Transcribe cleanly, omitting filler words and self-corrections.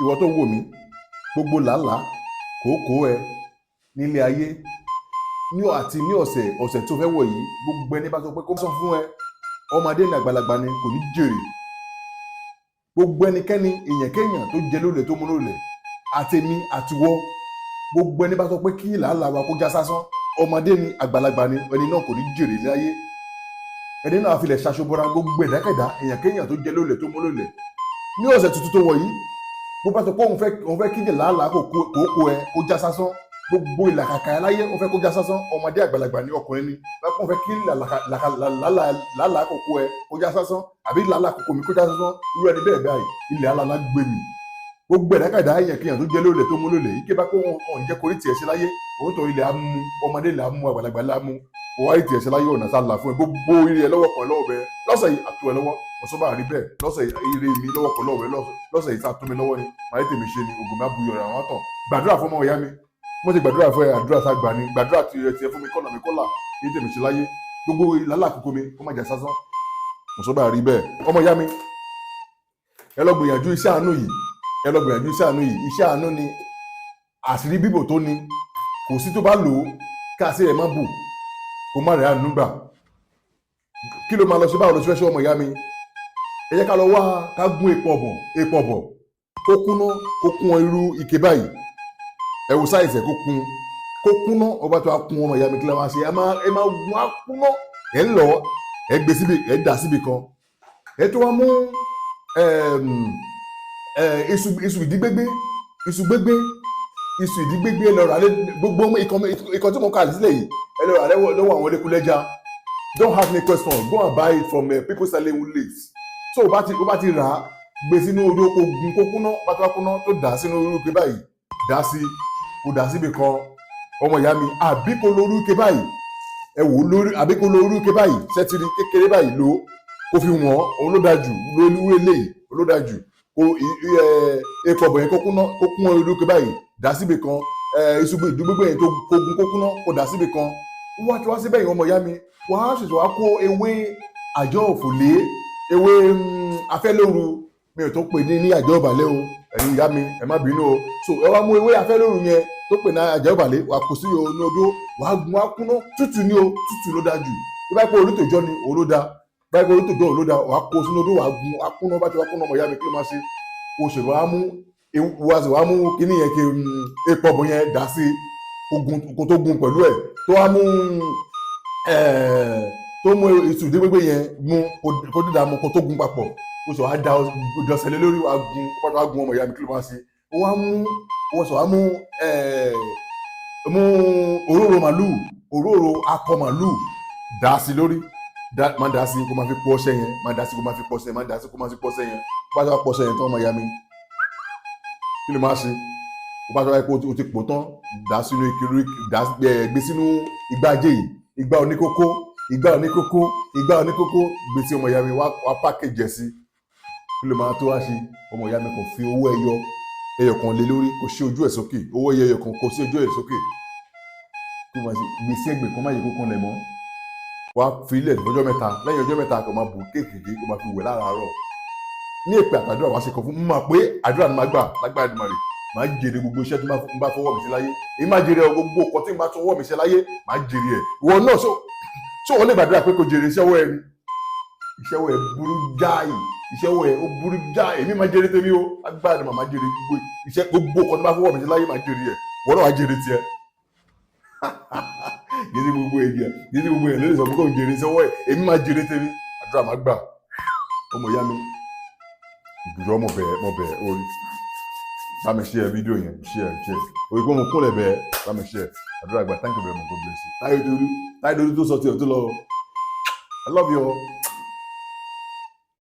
ìwọ tó wò mí gbogbo làálàá kòókòó ẹ nílé ayé ní ọ̀sẹ̀ tó fẹ́ wọ̀ yìí gbogbo ẹni bá sọ pé kó sọ fún ẹ ọmọdé ní àgbàlagbà ni kò ní jèrè. Gbogbo ẹnikẹ́ni èèyàn kéèyàn tó jẹ lólè tó mú lólè àtèmi àtiwọ́, gbogbo ẹni bá sọ pé kí làálàá wa kó já sásán ọmọdé ní àgbàlagbà ni ẹni náà kò ní jèrè láyé. Ẹni náà àfilẹ̀ ṣaṣobora gbogbo ẹ̀dákẹ̀dá èèyàn kéèyàn tó jẹ lólè tó mú lólè ní ọ̀sẹ̀ tuntun tó wọ̀ yìí. Bó bá sọ pé òun fẹ́ kí làálàá kòókòó ẹ kó já sásán, gbogbo ìlàkàkà aláyé ó fẹ́ kó já sásán ọmọdé àgbàlagbà ní ọkùnrin ni lápò fẹ́ kí làálàá kòókòó ẹ kó já sásán àbí làálàá kòókòó mi kó já sásán irú ẹni bẹ́ẹ̀ báyìí ilẹ̀ alala gbé mi. Gbogbo ẹ̀dákàdá èèyàn kéèyàn tó jẹ́ lólè tó mú lólè yìí ké bá pé òun jẹ́ korí tiẹ̀ ṣe láyé òun tó ilẹ̀ amú ọmọdé ilẹ̀ amú àgbàlagbà lámú wáyé tiẹ̀ ṣe láyé ọ̀nà sálà fún ẹ gbogbo ire ẹ lọ́wọ́ kan lọ́wọ́ bẹ́ẹ̀ lọ́sẹ̀ yìí àtú ẹ lọ́wọ́ mọ̀sọ́bà rí bẹ́ẹ̀ lọ́sẹ̀ ire mi lọ́wọ́ kan lọ́wọ́ bẹ́ẹ̀ lọ́sẹ̀ yìí sàtúnmi lọ́wọ́ ni màá tèmi ṣe ni ògùn mi àbúyọ̀ rẹ̀ àwọn tán. Gbàdúrà fún ọmọ ìyá mi mo ti gbàdúrà fún ẹ àdúrà tá gbà ní gbàdúrà tiẹ̀ fún mi kọ́nà mi kọ́là yìí tèmi ṣe láyé gbogbo ìlàlà àkókò mi kó má jà sásán mọ̀sọ́bà rí bẹ́ẹ̀. Ọmọ ìyá mi ẹ lọ gbìyànjú iṣẹ́ àánú yìí iṣẹ́ àánú ni àṣírí bíbò tó ní kò sí tó bá lò ó káàsì ẹ̀ má bù kó má rẹ̀ àánú gbà. Kí ló máa lọ sí báwo lọ sí fẹ́ ṣe ọmọ ìyá mi ẹ jẹ́ ká lọ wá ká gún epo ọ̀bọ̀ kó kúná kó kún irú ike báyìí ẹ wo sáìsì ẹ kó kúná ọba tó a kún ọmọ ìyá mi kí ló máa ṣe ẹ máa gún á kúná ẹ ń lọ ẹ gbé síbi ẹ dà síbi kan ẹ tó wá mú iṣu ìdígbégbé ẹ lọ rà lé gbogbo ikọ̀ tí mo kà sílẹ̀ yìí ẹ lọ rà lọ́wọ́ àwọn elékúlẹ́jà. Don't have any question, go and buy it from people selling woolits. So o bá ti rà á gbé sínú orí ogun kó kúná bá tó wá kúná tó dà sínú orí ike báyìí kò dà síbi kan ọmọ ìyá mi àbí kò lórí ike báyìí ẹ wò lórí àbí kò lórí ike báyìí sẹ́tìrì kékeré báyìí ló kó fi wọ́n òun ló dájú lórí eléyìí ló dájú kó epo ọ̀bọ̀ yẹn kó kún orí ike báyìí dà síbi kan ìṣubú ìdúgbò yẹn tó gun kó kúná kó dà síbi kan wá tí wá síbẹ̀ yìí ọmọ ìyá mi wàá ṣèṣe wàá kó ewé àjọ òfòlé ewé afẹ́lóru mi ò tó pè ní àjọ ìbàlẹ̀ o ẹ̀yin ìyá mi ẹ má bínú o so ẹ wá mú ewé afẹ́lóru yẹn tó pè ní àjọ ìbàlẹ̀ wàá kó sí ní odó wàá gun wàá kúná tútù ní o tútù ló dáa jù bí báyìí pé orítòjọ́ ni òun ló dáa báyìí pé orítòjọ́ òun ló dáa wàá kó sínú odó wàá gun wàá kúná bá ti wàá kúná ọmọ ìyá mi kí ló máa ṣe o ṣe wàá mú kíní yẹn kí epo ọ̀bọ̀ yẹn dà sí ogun tó gun pẹ̀lú ẹ̀ tó wá mú ìṣù ìdígbégbé yẹn kó dídá mú kó tó gun papọ̀ ó sọ wá da ìjọsẹ̀lẹ̀ lórí wa gun ọmọ ìyá mi kí ló máa ṣe ó wá mú òróró akọ màlúù dà sí lórí má dà sí kó máa fi pọ̀ ọṣẹ yẹn má dà sí kó máa fi pọ̀ ọṣẹ má dà sí kó máa fi pọ̀ ọṣẹ yẹn bá tó wá pọ̀ ọṣẹ yẹn tán ọmọ ìyá mi kí ló máa ṣe ó bá tó wáyé pé o ti pò tán dà sínú ìkiri gbé sínú igbá ajé yìí igbá oníkókó gbé sí ọmọ ìyá mi wá pákéjì ẹ̀ sí kí ló máa tó wá ṣe ọmọ ìyá mi kò fi owó ẹyọ kan lé lórí kò sí ojú ẹ̀ sókè owó ẹyọ kan kò sí ojú ẹ̀ sókè kí ló máa ṣe gbé sí ẹgbẹ̀ kan má yẹ kókan lẹ̀ mọ́ wá fi ilẹ̀ ọjọ́ mẹ́ta lẹ́yìn ọjọ́ mẹ́ta kò máa bù kéèkéé kò máa fi wẹ̀ láràárọ̀ ní èpè àtàdúrà wá ṣe kan fún mi máa pé àdúrà ni máa gbà lágbára Èdùmàrè máa jèrè gbogbo iṣẹ́ tí n bá fọwọ́ mi ṣe láyé èyí máa jèrè gbogbo ọkọ̀ tí n bá fọwọ́ mi ṣe láyé máa jèrè ẹ̀ ìwọ náà ṣó wọ́n lè gbàdúrà pé kò jèrè iṣẹ́ ọwọ́ ẹ ni iṣẹ́ ọwọ́ ẹ burú jáì iṣẹ́ ọwọ́ ẹ ó burú jáì èmi máa jèrè tèmi o agbára ni màá jèrè gbogbo iṣẹ́ gbogbo ọkọ̀ tí n bá fọwọ́ mi ṣe láyé máa jèrè ẹ̀ ìwọ náà wàá jèrè tiẹ̀ yìí gbogbo èèyàn lórí sọ pé kò jèrè iṣẹ́ ọwọ́ ẹ èmi máa jèrè tèmi àdúrà máa gbà ọmọ ìyá mi ìdúró mo bẹ̀ orí bá mi share fídíò yẹn share òye pé mo kúnlẹ̀ bẹ́ẹ̀ bá mi share àdúrà àgbà thank you very much God bless you Táyé Dolú tó sọ tiẹ̀ tó lọ I love you all.